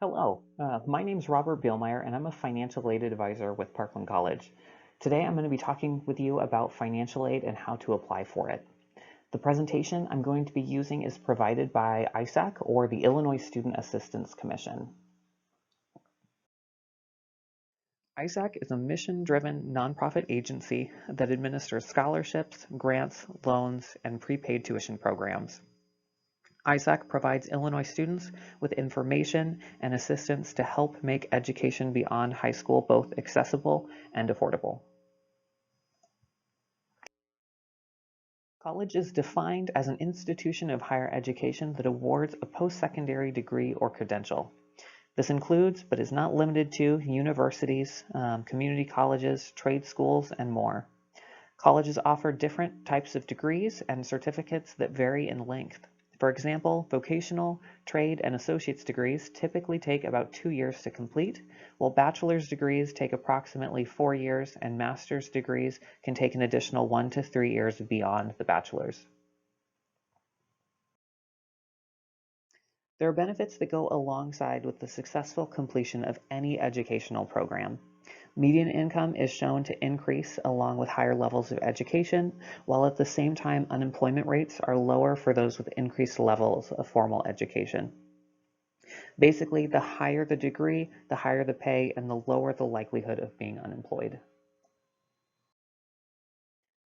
Hello, my name is Robert Bielmeyer, and I'm a financial aid advisor with Parkland College. Today I'm going to be talking with you about financial aid and how to apply for it. The presentation I'm going to be using is provided by ISAC, or the Illinois Student Assistance Commission. ISAC is a mission-driven nonprofit agency that administers scholarships, grants, loans, and prepaid tuition programs. ISAC provides Illinois students with information and assistance to help make education beyond high school both accessible and affordable. College is defined as an institution of higher education that awards a post-secondary degree or credential. This includes, but is not limited to, universities, community colleges, trade schools, and more. Colleges offer different types of degrees and certificates that vary in length. For example, vocational, trade, and associate's degrees typically take about 2 years to complete, while bachelor's degrees take approximately 4 years, and master's degrees can take an additional 1 to 3 years beyond the bachelor's. There are benefits that go alongside with the successful completion of any educational program. Median income is shown to increase along with higher levels of education, while at the same time unemployment rates are lower for those with increased levels of formal education. Basically, the higher the degree, the higher the pay, and the lower the likelihood of being unemployed.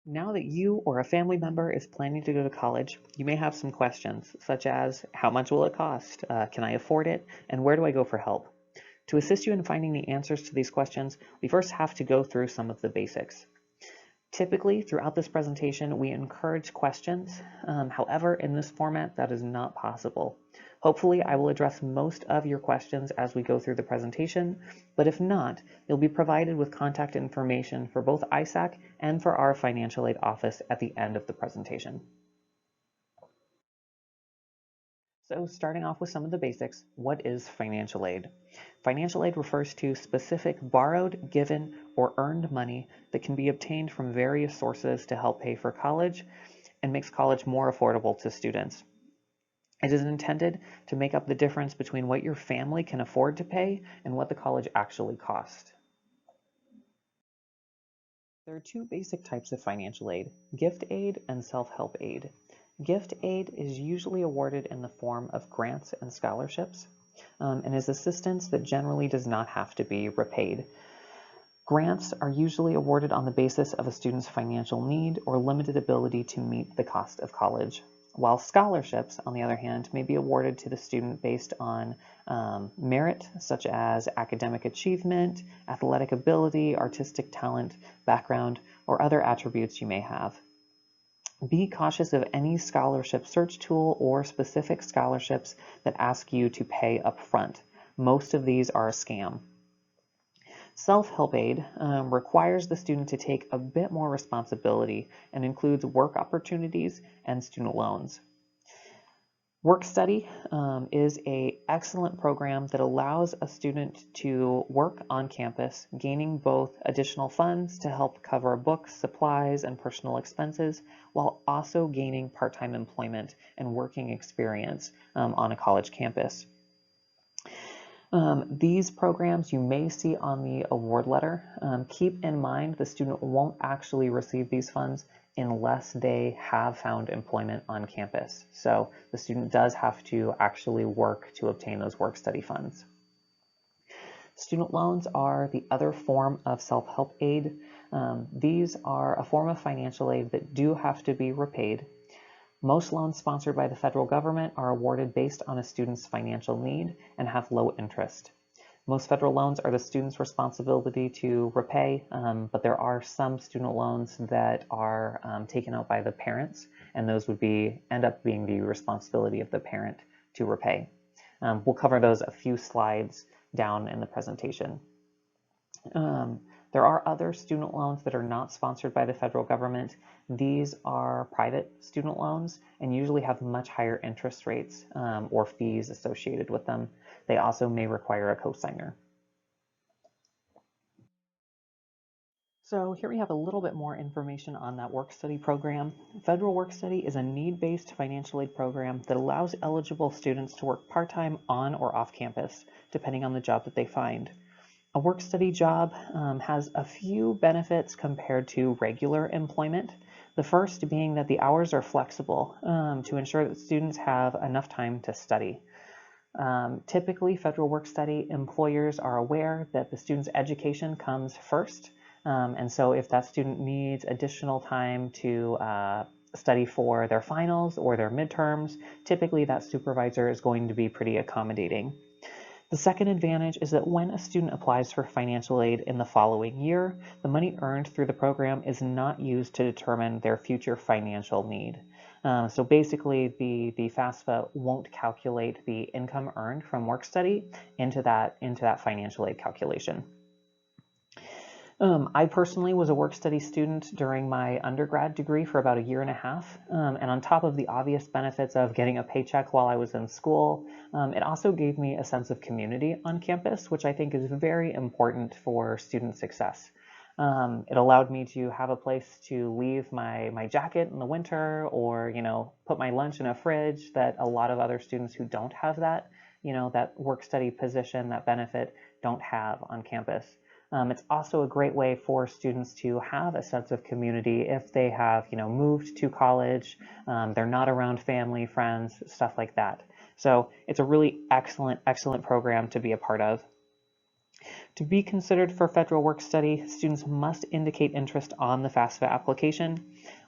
Now that you or a family member is planning to go to college, you may have some questions, such as how much will it cost? Can I afford it? And where do I go for help? To assist you in finding the answers to these questions, we first have to go through some of the basics. Typically, throughout this presentation, we encourage questions. However, in this format, that is not possible. Hopefully, I will address most of your questions as we go through the presentation, but if not, you'll be provided with contact information for both ISAC and for our financial aid office at the end of the presentation. So starting off with some of the basics, what is financial aid? Financial aid refers to specific borrowed, given, or earned money that can be obtained from various sources to help pay for college and makes college more affordable to students. It is intended to make up the difference between what your family can afford to pay and what the college actually costs. There are two basic types of financial aid: gift aid and self-help aid. Gift aid is usually awarded in the form of grants and scholarships, and is assistance that generally does not have to be repaid. Grants are usually awarded on the basis of a student's financial need or limited ability to meet the cost of college, while scholarships, on the other hand, may be awarded to the student based on merit, such as academic achievement, athletic ability, artistic talent, background, or other attributes you may have. Be cautious of any scholarship search tool or specific scholarships that ask you to pay up front. Most of these are a scam. Self-help aid requires the student to take a bit more responsibility and includes work opportunities and student loans. Work study is an excellent program that allows a student to work on campus, gaining both additional funds to help cover books, supplies, and personal expenses, while also gaining part-time employment and working experience on a college campus. These programs you may see on the award letter. Keep in mind the student won't actually receive these funds unless they have found employment on campus. So the student does have to actually work to obtain those work study funds. Student loans are the other form of self-help aid. These are a form of financial aid that do have to be repaid. Most loans sponsored by the federal government are awarded based on a student's financial need and have low interest. Most federal loans are the student's responsibility to repay, but there are some student loans that are taken out by the parents, and those would end up being the responsibility of the parent to repay. We'll cover those a few slides down in the presentation. There are other student loans that are not sponsored by the federal government. These are private student loans and usually have much higher interest rates or fees associated with them. They also may require a cosigner. So here we have a little bit more information on that work-study program. Federal Work-Study is a need-based financial aid program that allows eligible students to work part-time on or off campus, depending on the job that they find. A work-study job has a few benefits compared to regular employment. The first being that the hours are flexible to ensure that students have enough time to study. Typically, federal work-study employers are aware that the student's education comes first. And so if that student needs additional time to study for their finals or their midterms, typically that supervisor is going to be pretty accommodating. The second advantage is that when a student applies for financial aid in the following year, the money earned through the program is not used to determine their future financial need. So basically, the FAFSA won't calculate the income earned from work study into that financial aid calculation. I personally was a work-study student during my undergrad degree for about a year and a half, and on top of the obvious benefits of getting a paycheck while I was in school, it also gave me a sense of community on campus, which I think is very important for student success. It allowed me to have a place to leave my jacket in the winter, or put my lunch in a fridge that a lot of other students who don't have that, that work-study position, that benefit, don't have on campus. It's also a great way for students to have a sense of community if they have, moved to college, they're not around family, friends, stuff like that. So it's a really excellent program to be a part of. To be considered for federal work study, students must indicate interest on the FAFSA application.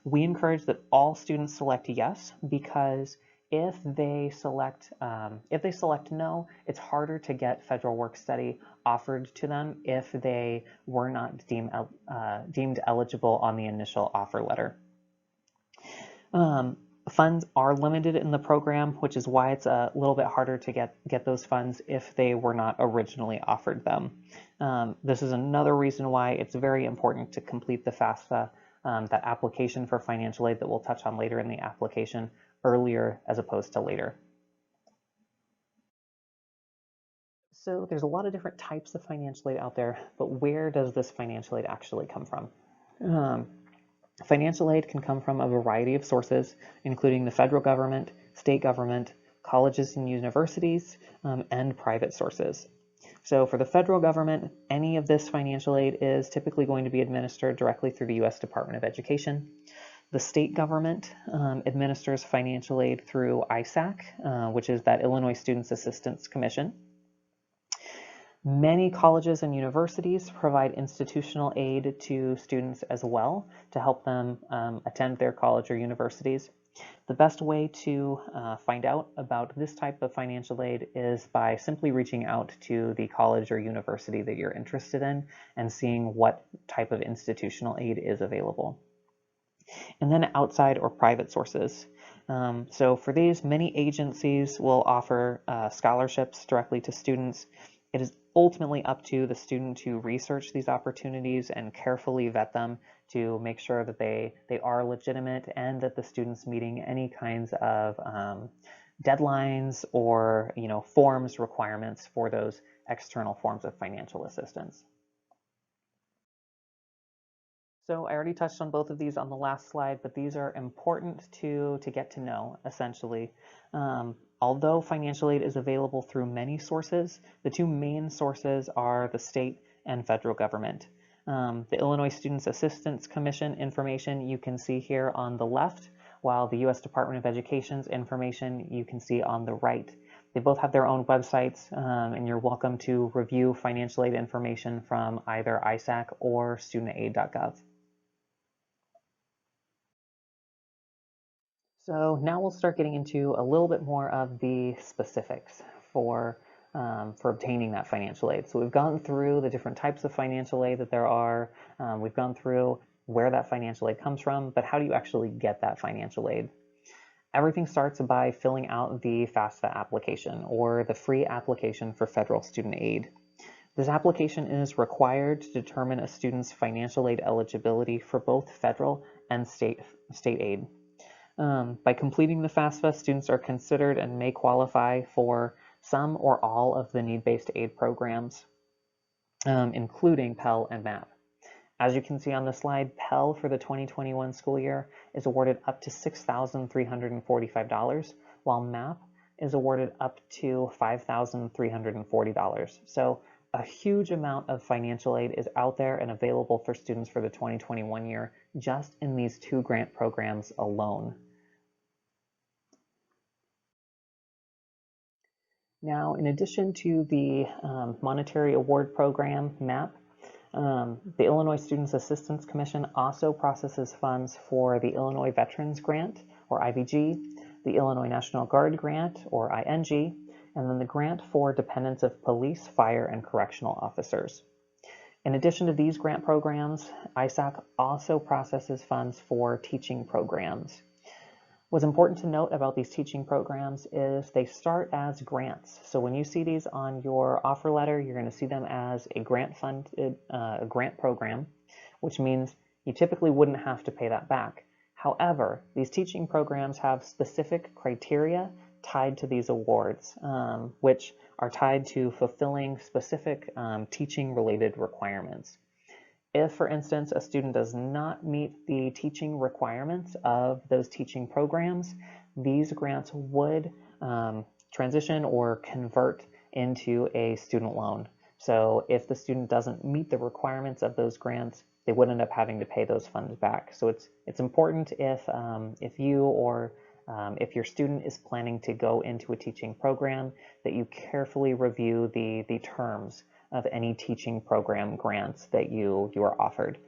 We encourage that all students select yes, because if they select no, it's harder to get federal work study offered to them if they were not deemed eligible on the initial offer letter. Funds are limited in the program, which is why it's a little bit harder to get those funds if they were not originally offered them. This is another reason why it's very important to complete the FAFSA, that application for financial aid that we'll touch on later in the application, earlier as opposed to later. So there's a lot of different types of financial aid out there, but where does this financial aid actually come from? Financial aid can come from a variety of sources, including the federal government, state government, colleges and universities, and private sources. So for the federal government, any of this financial aid is typically going to be administered directly through the U.S. Department of Education. The state government administers financial aid through ISAC, which is that Illinois Students Assistance Commission. Many colleges and universities provide institutional aid to students as well to help them attend their college or universities. The best way to find out about this type of financial aid is by simply reaching out to the college or university that you're interested in and seeing what type of institutional aid is available. And then outside or private sources. So for these, many agencies will offer scholarships directly to students. It is ultimately up to the student to research these opportunities and carefully vet them to make sure that they are legitimate and that the student's meeting any kinds of deadlines or forms requirements for those external forms of financial assistance. So I already touched on both of these on the last slide, but these are important to get to know, essentially. Although financial aid is available through many sources, the two main sources are the state and federal government. The Illinois Students Assistance Commission information you can see here on the left, while the U.S. Department of Education's information you can see on the right. They both have their own websites, and you're welcome to review financial aid information from either ISAC or studentaid.gov. So now we'll start getting into a little bit more of the specifics for obtaining that financial aid. So we've gone through the different types of financial aid that there are. We've gone through where that financial aid comes from, but how do you actually get that financial aid? Everything starts by filling out the FAFSA application, or the free application for federal student aid. This application is required to determine a student's financial aid eligibility for both federal and state aid. By completing the FAFSA, students are considered and may qualify for some or all of the need-based aid programs, including Pell and MAP. As you can see on the slide, Pell for the 2021 school year is awarded up to $6,345, while MAP is awarded up to $5,340. So a huge amount of financial aid is out there and available for students for the 2021 year, just in these two grant programs alone. Now, in addition to the Monetary Award Program, MAP, the Illinois Students Assistance Commission also processes funds for the Illinois Veterans Grant, or IVG, the Illinois National Guard Grant, or ING, and then the grant for dependents of police, fire, and correctional officers. In addition to these grant programs, ISAC also processes funds for teaching programs. What's important to note about these teaching programs is they start as grants. So when you see these on your offer letter, you're going to see them as a grant-funded grant program, which means you typically wouldn't have to pay that back. However, these teaching programs have specific criteria tied to these awards, which are tied to fulfilling specific teaching-related requirements. If, for instance, a student does not meet the teaching requirements of those teaching programs, these grants would transition or convert into a student loan. So if the student doesn't meet the requirements of those grants, they would end up having to pay those funds back. So it's important if you or if your student is planning to go into a teaching program that you carefully review the terms of any teaching program grants that you are offered,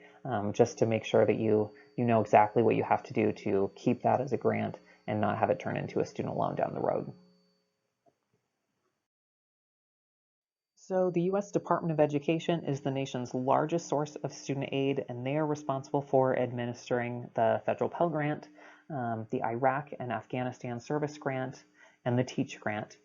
just to make sure that you know exactly what you have to do to keep that as a grant and not have it turn into a student loan down the road. So the U.S. Department of Education is the nation's largest source of student aid, and they are responsible for administering the federal Pell Grant, the Iraq and Afghanistan Service Grant, and the TEACH Grant.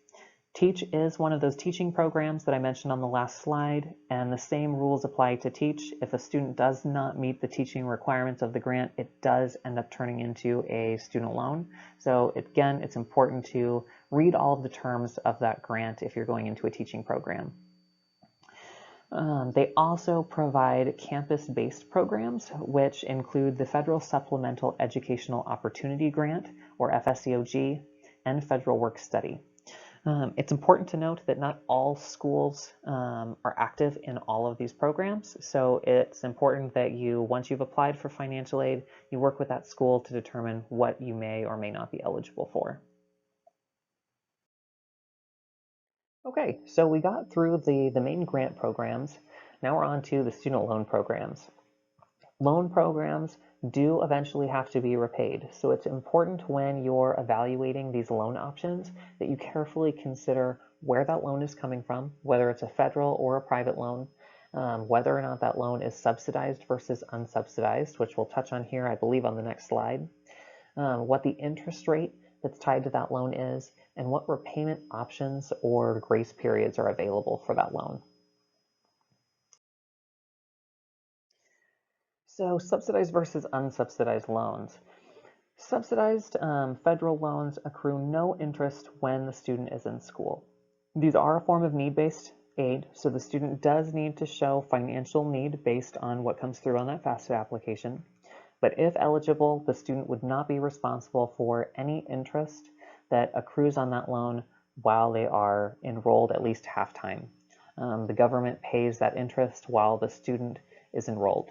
TEACH is one of those teaching programs that I mentioned on the last slide, and the same rules apply to TEACH. If a student does not meet the teaching requirements of the grant, it does end up turning into a student loan. So again, it's important to read all of the terms of that grant if you're going into a teaching program. They also provide campus-based programs, which include the Federal Supplemental Educational Opportunity Grant, or FSEOG, and Federal Work Study. It's important to note that not all schools are active in all of these programs, so it's important that once you've applied for financial aid, you work with that school to determine what you may or may not be eligible for. Okay, so we got through the main grant programs. Now we're on to the student loan programs. Loan programs do eventually have to be repaid, so it's important when you're evaluating these loan options that you carefully consider where that loan is coming from, whether it's a federal or a private loan, whether or not that loan is subsidized versus unsubsidized, which we'll touch on here, I believe, on the next slide, what the interest rate that's tied to that loan is, and what repayment options or grace periods are available for that loan. So subsidized versus unsubsidized loans. Subsidized federal loans accrue no interest when the student is in school. These are a form of need-based aid, so the student does need to show financial need based on what comes through on that FAFSA application. But if eligible, the student would not be responsible for any interest that accrues on that loan while they are enrolled at least half-time. The government pays that interest while the student is enrolled.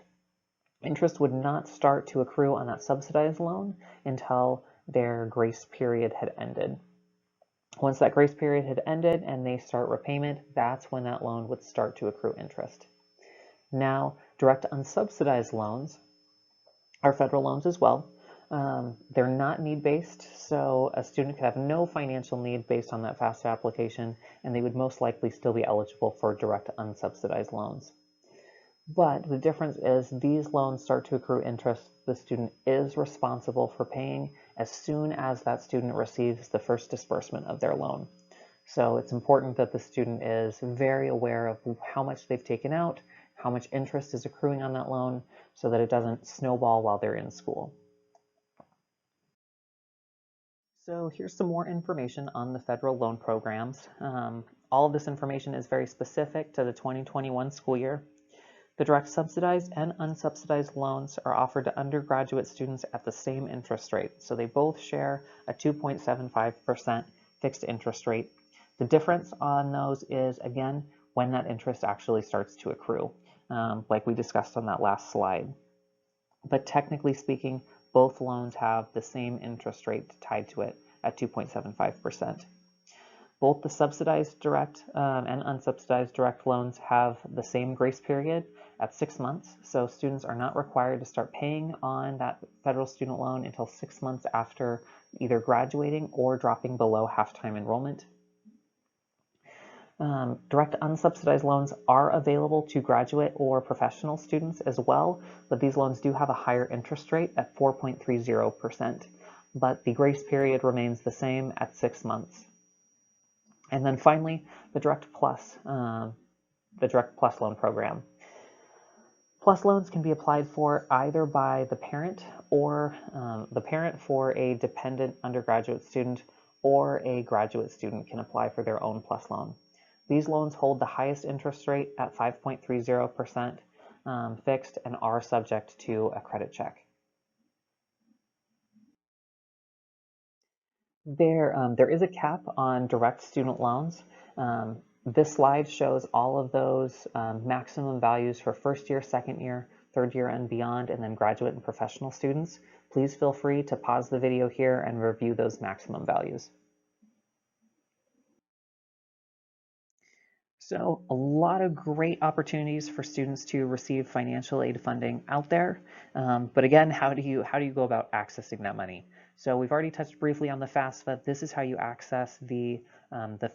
Interest would not start to accrue on that subsidized loan until their grace period had ended. Once that grace period had ended and they start repayment, that's when that loan would start to accrue interest. Now, direct unsubsidized loans are federal loans as well. They're not need-based, so a student could have no financial need based on that FAFSA application, and they would most likely still be eligible for direct unsubsidized loans. But the difference is these loans start to accrue interest the student is responsible for paying as soon as that student receives the first disbursement of their loan. So it's important that the student is very aware of how much they've taken out, how much interest is accruing on that loan, so that it doesn't snowball while they're in school. So here's some more information on the federal loan programs. All of this information is very specific to the 2021 school year. The direct subsidized and unsubsidized loans are offered to undergraduate students at the same interest rate. So they both share a 2.75% fixed interest rate. The difference on those is, again, when that interest actually starts to accrue, like we discussed on that last slide. But technically speaking, both loans have the same interest rate tied to it at 2.75%. Both the subsidized direct and unsubsidized direct loans have the same grace period at 6 months, so students are not required to start paying on that federal student loan until 6 months after either graduating or dropping below half-time enrollment. Direct unsubsidized loans are available to graduate or professional students as well, but these loans do have a higher interest rate at 4.30%, but the grace period remains the same at 6 months. And then finally, the Direct Plus loan program. Plus loans can be applied for either by the parent or the parent for a dependent undergraduate student, or a graduate student can apply for their own Plus loan. These loans hold the highest interest rate at 5.30% fixed and are subject to a credit check. There is a cap on direct student loans. This slide shows all of those maximum values for first year, second year, third year and beyond, and then graduate and professional students. Please feel free to pause the video here and review those maximum values. So a lot of great opportunities for students to receive financial aid funding out there. But again, how do you go about accessing that money? So we've already touched briefly on the FAFSA. This is how you access the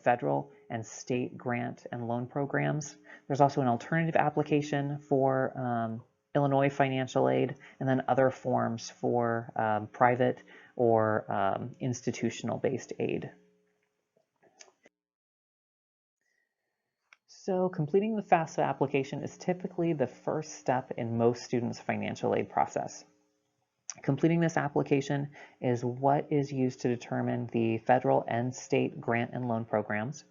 federal and state grant and loan programs. There's also an alternative application for Illinois financial aid, and then other forms for private or institutional-based aid. So completing the FAFSA application is typically the first step in most students' financial aid process. Completing this application is what is used to determine the federal and state grant and loan programs.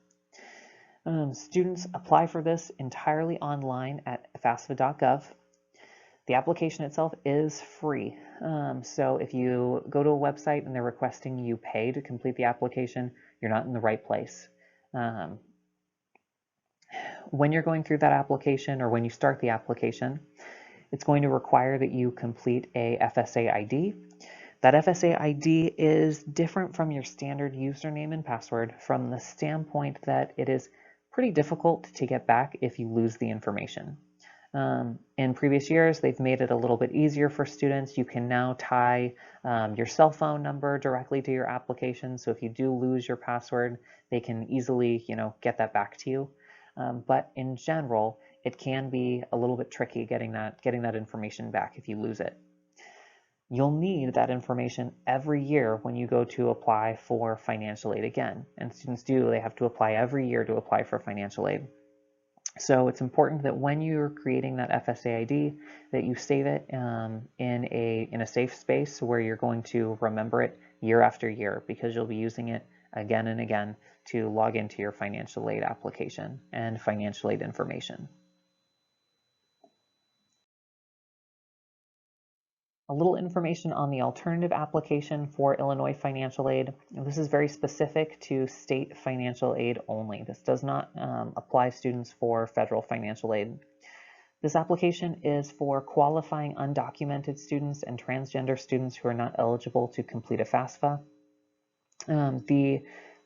Students apply for this entirely online at FAFSA.gov. The application itself is free. So if you go to a website and they're requesting you pay to complete the application, you're not in the right place. When you're going through that application, or when you start the application, it's going to require that you complete a FSA ID. That FSA ID is different from your standard username and password from the standpoint that it is pretty difficult to get back if you lose the information. In previous years, they've made it a little bit easier for students. You can now tie your cell phone number directly to your application, so if you do lose your password, they can easily, get that back to you. But in general, it can be a little bit tricky getting that information back if you lose it. You'll need that information every year when you go to apply for financial aid again. And students they have to apply every year to apply for financial aid. So it's important that when you're creating that FSA ID, that you save it in a safe space where you're going to remember it year after year, because you'll be using it again and again to log into your financial aid application and financial aid information. A little information on the alternative application for Illinois financial aid. This is very specific to state financial aid only. This does not apply students for federal financial aid. This application is for qualifying undocumented students and transgender students who are not eligible to complete a FAFSA. The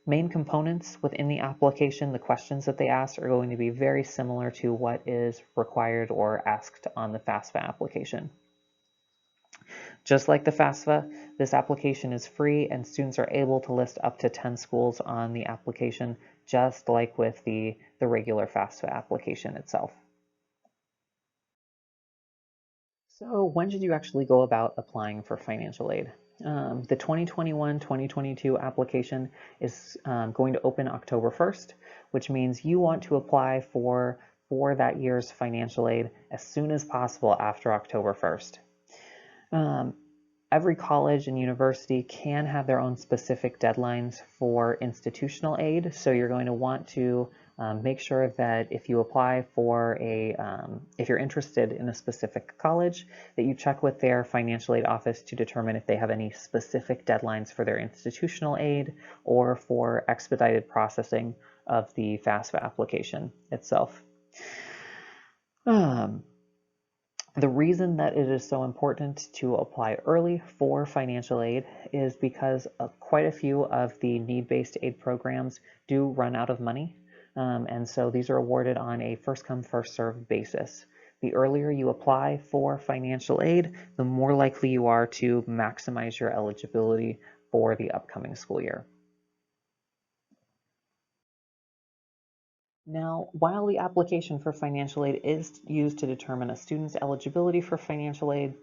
main components within the application, the questions that they ask, are going to be very similar to what is required or asked on the FAFSA application. Just like the FAFSA, this application is free and students are able to list up to 10 schools on the application, just like with the regular FAFSA application itself. So when should you actually go about applying for financial aid? The 2021-2022 application is going to open October 1st, which means you want to apply for that year's financial aid as soon as possible after October 1st. Every college and university can have their own specific deadlines for institutional aid, so you're going to want to Make sure that if you apply for if you're interested in a specific college, that you check with their financial aid office to determine if they have any specific deadlines for their institutional aid or for expedited processing of the FAFSA application itself. The reason that it is so important to apply early for financial aid is because quite a few of the need-based aid programs do run out of money, and so these are awarded on a first-come, first-served basis. The earlier you apply for financial aid, the more likely you are to maximize your eligibility for the upcoming school year. Now, while the application for financial aid is used to determine a student's eligibility for financial aid,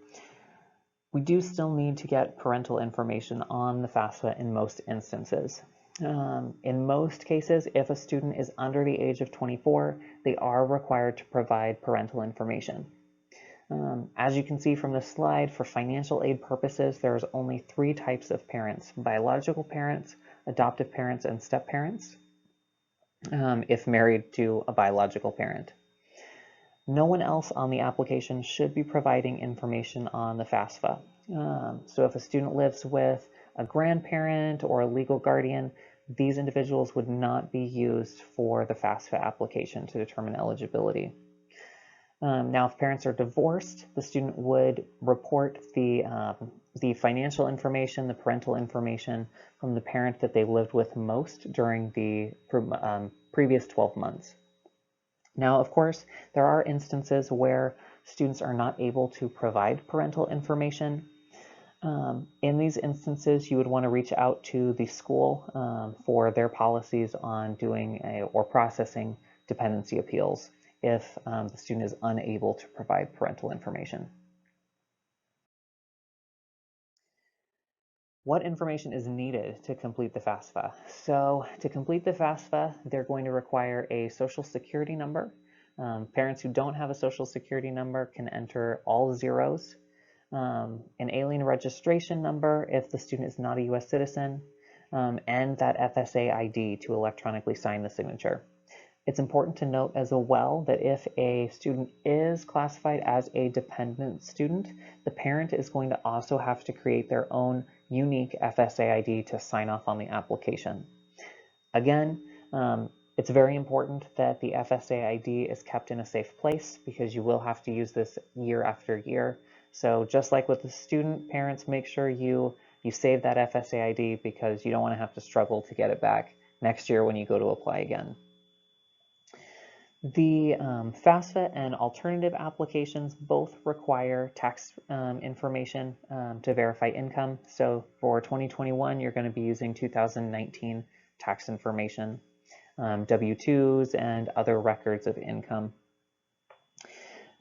we do still need to get parental information on the FAFSA in most instances. In most cases, if a student is under the age of 24, they are required to provide parental information. As you can see from this slide, for financial aid purposes, there's only 3 types of parents: biological parents, adoptive parents, and step-parents. If married to a biological parent. No one else on the application should be providing information on the FAFSA. So if a student lives with a grandparent or a legal guardian, these individuals would not be used for the FAFSA application to determine eligibility. Now, if parents are divorced, the student would report the financial information, the parental information from the parent that they lived with most during the previous 12 months. Now, of course, there are instances where students are not able to provide parental information. In these instances, you would want to reach out to the school for their policies on doing or processing dependency appeals if the student is unable to provide parental information. What information is needed to complete the FAFSA? So to complete the FAFSA, they're going to require a social security number. Parents who don't have a social security number can enter all zeros. An alien registration number if the student is not a U.S. citizen, and that FSA ID to electronically sign the signature. It's important to note as well that if a student is classified as a dependent student, the parent is going to also have to create their own unique FSA ID to sign off on the application. Again, it's very important that the FSA ID is kept in a safe place because you will have to use this year after year. So just like with the student, parents, make sure you save that FSA ID because you don't want to have to struggle to get it back next year when you go to apply again. The FAFSA and alternative applications both require tax information to verify income. So for 2021, you're going to be using 2019 tax information, W-2s, and other records of income.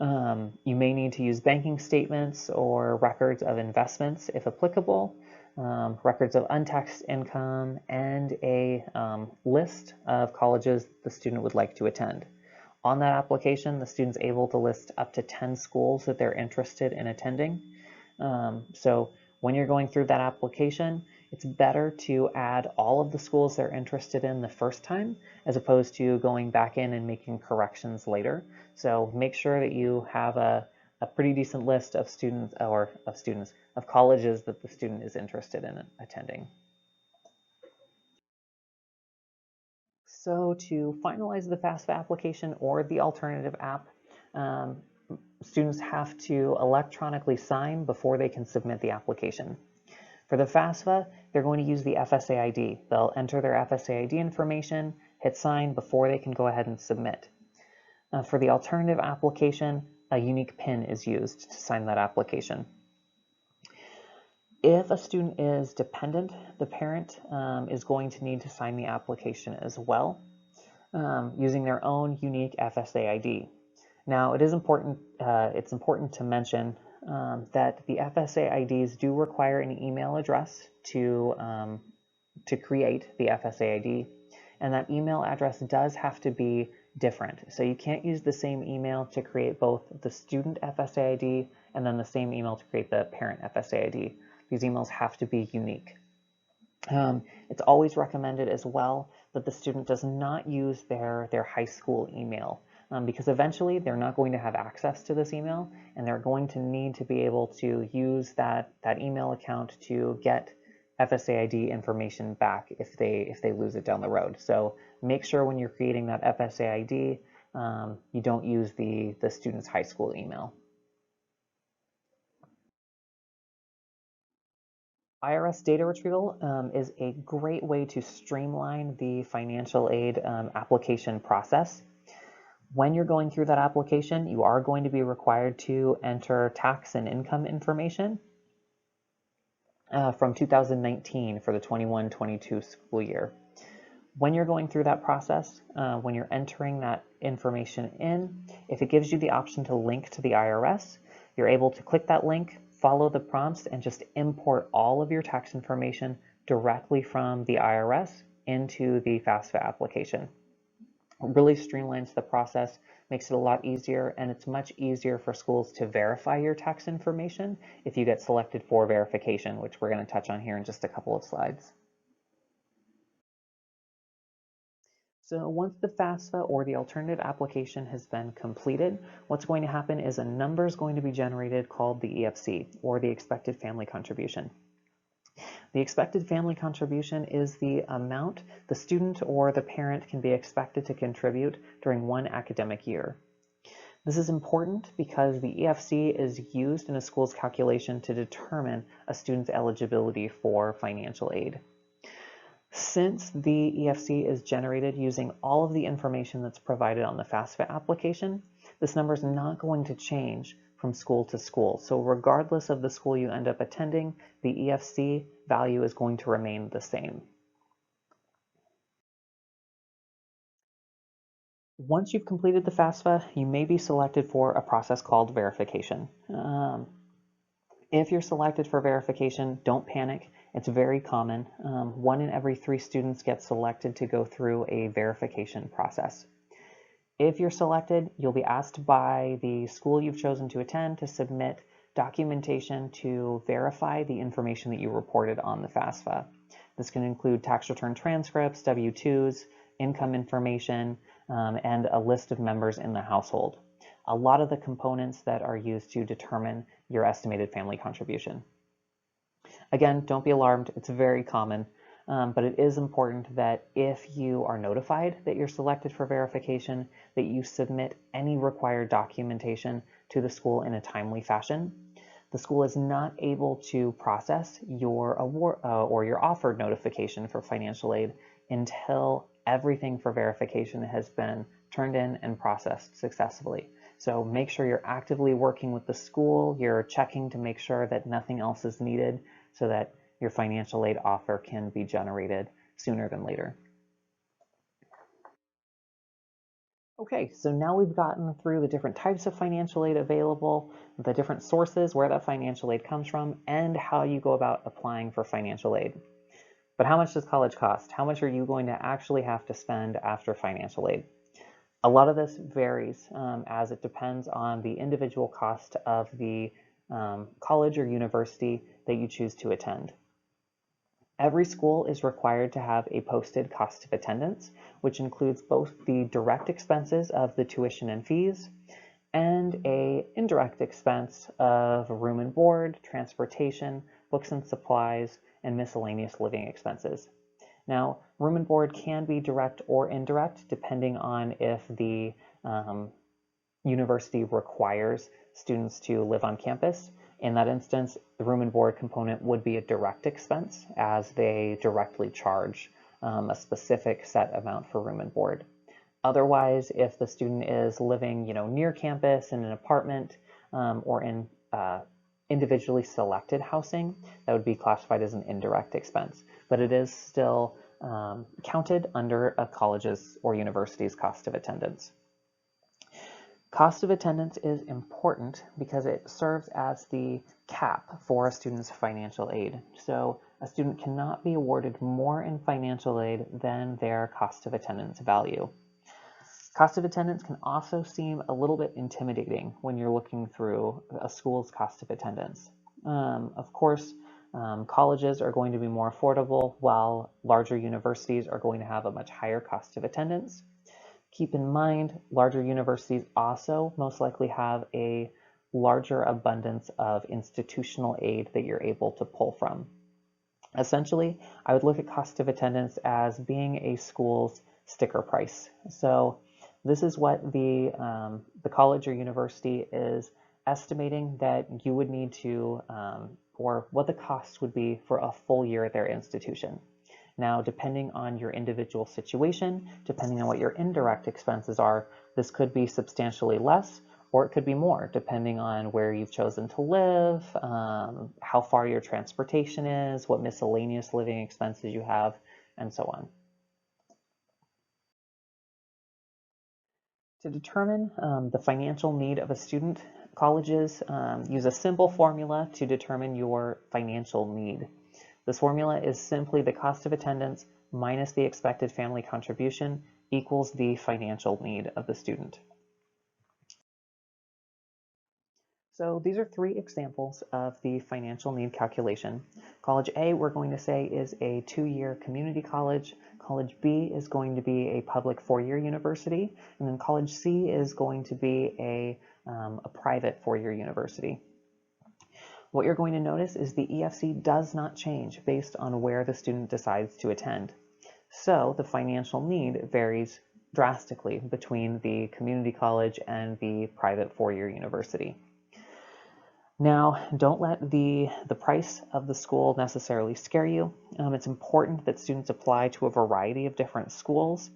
You may need to use banking statements or records of investments if applicable, records of untaxed income, and a list of colleges the student would like to attend. On that application, the student's able to list up to 10 schools that they're interested in attending. So when you're going through that application, it's better to add all of the schools they're interested in the first time, as opposed to going back in and making corrections later. So make sure that you have a pretty decent list of of colleges that the student is interested in attending. So to finalize the FAFSA application or the alternative app, students have to electronically sign before they can submit the application. For the FAFSA, they're going to use the FSA ID. They'll enter their FSA ID information, hit sign before they can go ahead and submit. For the alternative application, a unique PIN is used to sign that application. If a student is dependent, the parent is going to need to sign the application as well, using their own unique FSA ID. Now, it's important to mention that the FSA IDs do require an email address to create the FSA ID, and that email address does have to be different. So you can't use the same email to create both the student FSA ID and then the same email to create the parent FSA ID. These emails have to be unique. It's always recommended as well that the student does not use their high school email, because eventually they're not going to have access to this email, and they're going to need to be able to use that email account to get FSA-ID information back if they lose it down the road. So make sure when you're creating that FSA-ID, you don't use the student's high school email. IRS data retrieval is a great way to streamline the financial aid application process. When you're going through that application, you are going to be required to enter tax and income information from 2019 for the 21-22 school year. When you're going through that process, when you're entering that information in, if it gives you the option to link to the IRS, you're able to click that link, follow the prompts, and just import all of your tax information directly from the IRS into the FAFSA application. It really streamlines the process, makes it a lot easier, and it's much easier for schools to verify your tax information if you get selected for verification, which we're going to touch on here in just a couple of slides. So once the FAFSA or the alternative application has been completed, what's going to happen is a number is going to be generated called the EFC, or the expected family contribution. The expected family contribution is the amount the student or the parent can be expected to contribute during one academic year. This is important because the EFC is used in a school's calculation to determine a student's eligibility for financial aid. Since the EFC is generated using all of the information that's provided on the FAFSA application, this number is not going to change from school to school. So regardless of the school you end up attending, the EFC value is going to remain the same. Once you've completed the FAFSA, you may be selected for a process called verification. If you're selected for verification, don't panic. It's very common. 1 in every 3 students get selected to go through a verification process. If you're selected, you'll be asked by the school you've chosen to attend to submit documentation to verify the information that you reported on the FAFSA. This can include tax return transcripts, W-2s, income information, and a list of members in the household. A lot of the components that are used to determine your estimated family contribution. Again, don't be alarmed, it's very common, but it is important that if you are notified that you're selected for verification, that you submit any required documentation to the school in a timely fashion. The school is not able to process your award or your offered notification for financial aid until everything for verification has been turned in and processed successfully. So make sure you're actively working with the school, you're checking to make sure that nothing else is needed so that your financial aid offer can be generated sooner than later. Okay, so now we've gotten through the different types of financial aid available, the different sources where that financial aid comes from, and how you go about applying for financial aid. But how much does college cost? How much are you going to actually have to spend after financial aid? A lot of this varies as it depends on the individual cost of the college or university that you choose to attend. Every school is required to have a posted cost of attendance, which includes both the direct expenses of the tuition and fees and an indirect expense of room and board, transportation, books and supplies, and miscellaneous living expenses. Now, room and board can be direct or indirect depending on if the university requires students to live on campus. In that instance, the room and board component would be a direct expense as they directly charge a specific set amount for room and board. Otherwise, if the student is living near campus in an apartment or in individually selected housing, that would be classified as an indirect expense, but it is still counted under a college's or university's cost of attendance. Cost of attendance is important because it serves as the cap for a student's financial aid. So a student cannot be awarded more in financial aid than their cost of attendance value. Cost of attendance can also seem a little bit intimidating when you're looking through a school's cost of attendance. Of course, Colleges are going to be more affordable, while larger universities are going to have a much higher cost of attendance. Keep in mind, larger universities also most likely have a larger abundance of institutional aid that you're able to pull from. Essentially, I would look at cost of attendance as being a school's sticker price. So this is what the college or university is estimating that you would need to, or what the cost would be for a full year at their institution. Now, depending on your individual situation, depending on what your indirect expenses are, this could be substantially less, or it could be more, depending on where you've chosen to live, how far your transportation is, what miscellaneous living expenses you have, and so on. To determine the financial need of a student, colleges use a simple formula to determine your financial need. This formula is simply the cost of attendance minus the expected family contribution equals the financial need of the student. So these are 3 examples of the financial need calculation. College A, we're going to say, is a 2-year community college. College B is going to be a public 4-year university. And then College C is going to be a private 4-year university. What you're going to notice is the EFC does not change based on where the student decides to attend. So the financial need varies drastically between the community college and the private 4-year university. Now, don't let the price of the school necessarily scare you. It's important that students apply to a variety of different schools.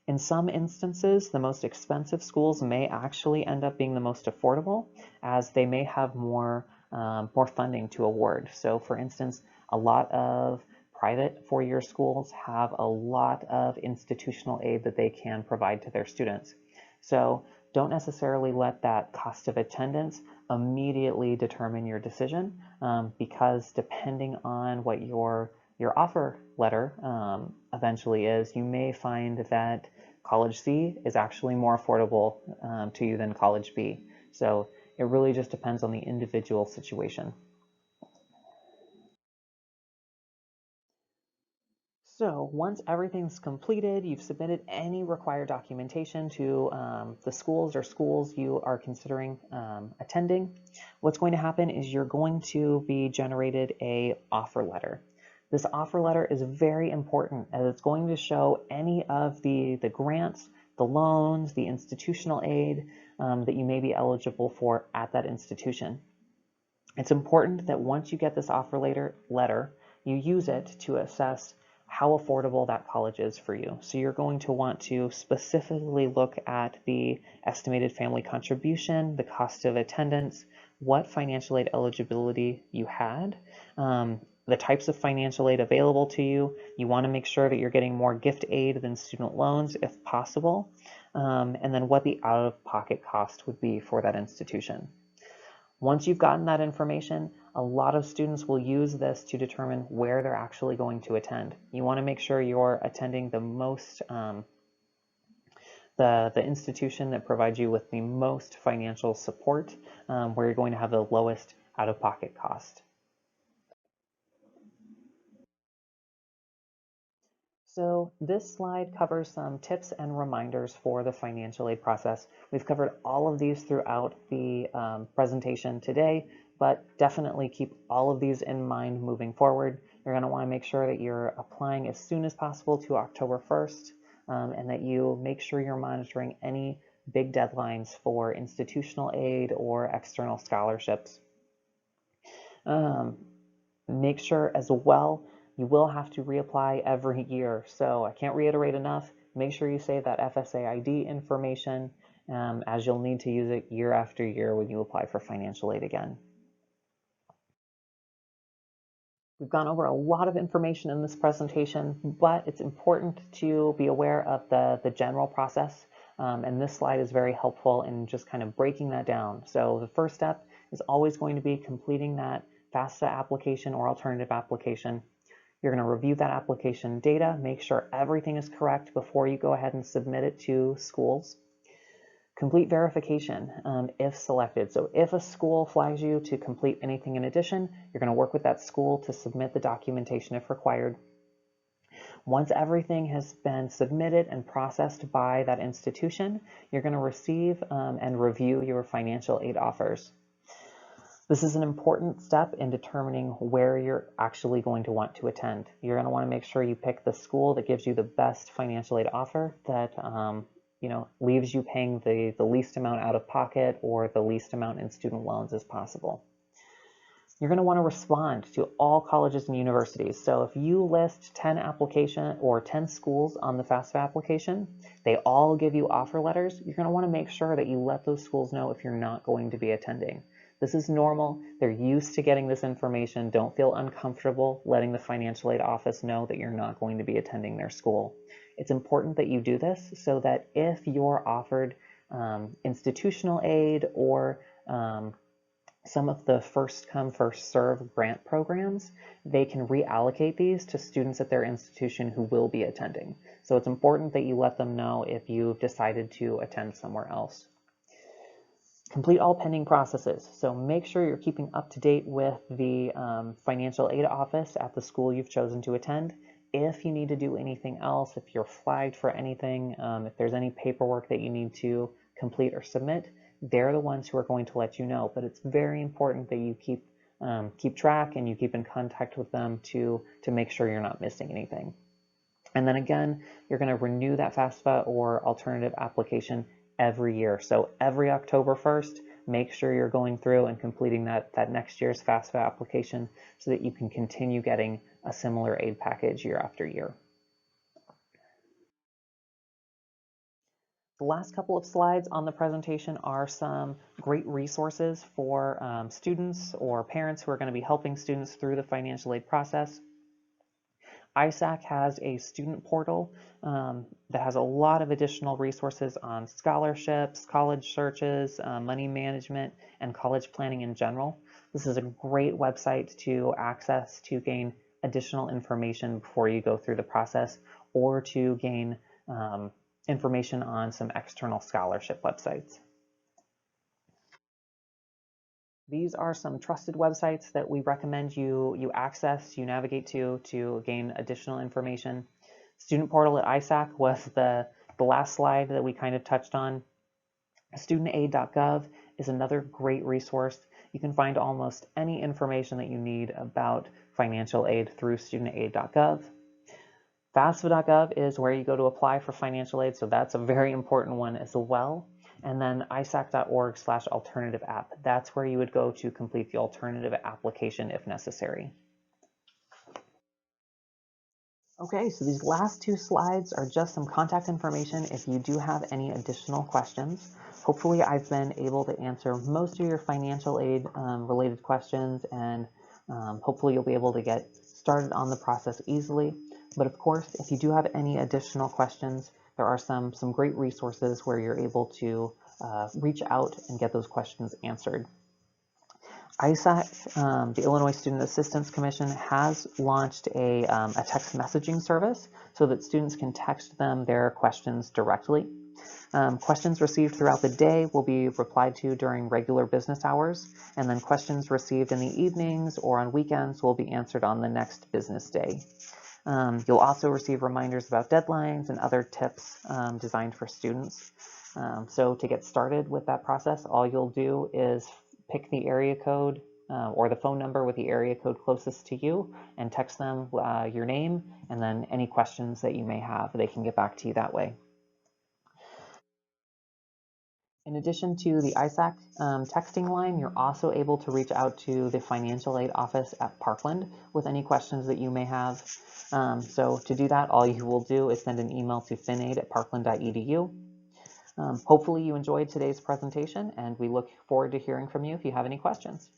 In some instances, the most expensive schools may actually end up being the most affordable, as they may have more funding to award. So for instance, a lot of private 4-year schools have a lot of institutional aid that they can provide to their students. So don't necessarily let that cost of attendance immediately determine your decision, because depending on what your offer letter eventually is, you may find that College C is actually more affordable to you than College B. So it really just depends on the individual situation. So once everything's completed, you've submitted any required documentation to the schools or schools you are considering attending, what's going to happen is you're going to be generated a offer letter. This offer letter is very important, as it's going to show any of the grants, the loans, the institutional aid that you may be eligible for at that institution. It's important that once you get this offer letter, you use it to assess how affordable that college is for you. So you're going to want to specifically look at the estimated family contribution, the cost of attendance, what financial aid eligibility you had, the types of financial aid available to you. You want to make sure that you're getting more gift aid than student loans if possible, and then what the out-of-pocket cost would be for that institution. Once you've gotten that information, a lot of students will use this to determine where they're actually going to attend. You want to make sure you're attending the most, the institution that provides you with the most financial support, where you're going to have the lowest out-of-pocket cost. So this slide covers some tips and reminders for the financial aid process. We've covered all of these throughout the presentation today, but definitely keep all of these in mind moving forward. You're going to want to make sure that you're applying as soon as possible to October 1st, and that you make sure you're monitoring any big deadlines for institutional aid or external scholarships. Make sure as well, you will have to reapply every year. So I can't reiterate enough, make sure you save that FSA ID information, as you'll need to use it year after year when you apply for financial aid again. We've gone over a lot of information in this presentation, but it's important to be aware of the general process. And this slide is very helpful in just kind of breaking that down. So the first step is always going to be completing that FAFSA application or alternative application. You're going to review that application data, make sure everything is correct before you go ahead and submit it to schools. Complete verification if selected. So if a school flags you to complete anything in addition, you're going to work with that school to submit the documentation if required. Once everything has been submitted and processed by that institution, you're going to receive and review your financial aid offers. This is an important step in determining where you're actually going to want to attend. You're going to want to make sure you pick the school that gives you the best financial aid offer that leaves you paying the least amount out of pocket or the least amount in student loans as possible. You're going to want to respond to all colleges and universities. So if you list 10 application or 10 schools on the FAFSA application, they all give you offer letters. You're going to want to make sure that you let those schools know if you're not going to be attending. This is normal. They're used to getting this information. Don't feel uncomfortable letting the financial aid office know that you're not going to be attending their school. It's important that you do this so that if you're offered institutional aid or some of the first come, first serve grant programs, they can reallocate these to students at their institution who will be attending. So it's important that you let them know if you've decided to attend somewhere else. Complete all pending processes. So make sure you're keeping up to date with the financial aid office at the school you've chosen to attend. If you need to do anything else, if you're flagged for anything, if there's any paperwork that you need to complete or submit, they're the ones who are going to let you know. But it's very important that you keep track and you keep in contact with them to make sure you're not missing anything. And then again, you're going to renew that FAFSA or alternative application every year. So every October 1st, make sure you're going through and completing that next year's FAFSA application so that you can continue getting a similar aid package year after year. The last couple of slides on the presentation are some great resources for students or parents who are going to be helping students through the financial aid process. ISAC has a student portal that has a lot of additional resources on scholarships, college searches, money management, and college planning in general. This is a great website to access to gain additional information before you go through the process or to gain information on some external scholarship websites. These are some trusted websites that we recommend you access, you navigate to gain additional information. Student portal at ISAC was the last slide that we kind of touched on. Studentaid.gov is another great resource. You can find almost any information that you need about financial aid through studentaid.gov. FAFSA.gov is where you go to apply for financial aid, so that's a very important one as well. And then isac.org/alternative app. That's where you would go to complete the alternative application if necessary. Okay, so these last two slides are just some contact information if you do have any additional questions. Hopefully I've been able to answer most of your financial aid related questions, and hopefully you'll be able to get started on the process easily. But of course, if you do have any additional questions, there are some great resources where you're able to reach out and get those questions answered. ISAC, the Illinois Student Assistance Commission, has launched a text messaging service so that students can text them their questions directly. Questions received throughout the day will be replied to during regular business hours, and then questions received in the evenings or on weekends will be answered on the next business day. You'll also receive reminders about deadlines and other tips designed for students. So to get started with that process, all you'll do is pick the area code or the phone number with the area code closest to you and text them your name and then any questions that you may have. They can get back to you that way. In addition to the ISAC texting line, you're also able to reach out to the financial aid office at Parkland with any questions that you may have. So to do that, all you will do is send an email to finaid@parkland.edu. Hopefully you enjoyed today's presentation, and we look forward to hearing from you if you have any questions.